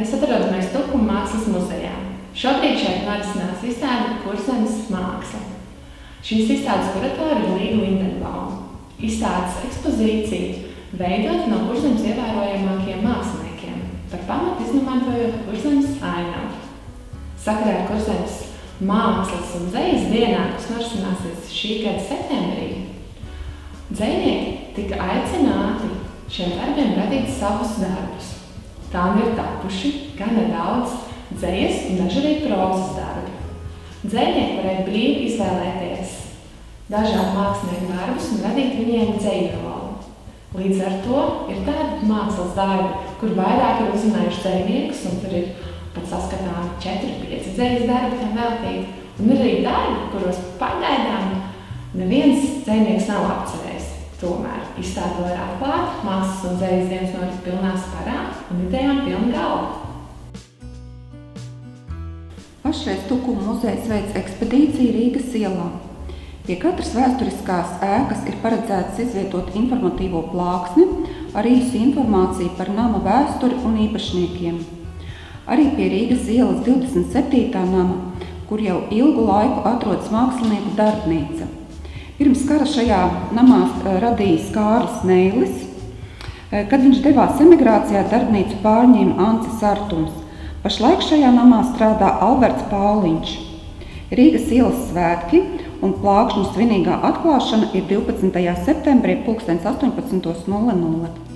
Mēs atrodamies Tukuma mākslas muzejā. Šobrīd šeit norisinās izstāde Kurzemes māksla. Šīs izstādes kuratori ir Līga Lindenbauma. Izstādes ekspozīcija veidota no Kurzemes ievērojamākajiem māksliniekiem, par pamatu izmantojot Kurzemes ainavu. Sakarā ar Kurzemes mākslas un dzejas dienām, kas norisināsies šī gada septembrī, dzejnieki tika aicināti šiem darbiem radīt savus darbus. Tā ir tapuši gana daudz dzejas un daži arī prozas darbi. Dzejnieki varēja brīvi izvēlēties dažādu mākslinieku darbus un radīt viņiem dzejoli. Līdz ar to ir tādi mākslas darbi, kur vairāk ir uzrunājuši dzejniekus, un tur ir pat saskatāmi 4-5 dzejas darbi tam veltīti. Un ir arī darbi, kuros pagaidām neviens dzejnieks nav apcerējis. Tomēr izstāde var atklāt, mākslas un dzejas dienas norit pilnā sparā un idejām pilna galva. Pašreiz Tukuma muzejs veic ekspedīciju Rīgas ielā. Pie katras vēsturiskās ēkas ir paredzēts izvietot informatīvo plāksni ar īsu informāciju par nama vēsturi un īpašniekiem. Arī pie Rīgas ielas 27. nama, kur jau ilgu laiku atrodas mākslinieku darbnīca. Pirms kara šajā namā radījis Kārlis Neilis. Kad viņš devās emigrācijā, darbnīcu pārņēma Ancis Artuns. Pašlaik šajā namā strādā Alberts Pauliņš. Rīgas ielas svētki un plākšņu svinīgā atklāšana ir 12. septembrī 18:00.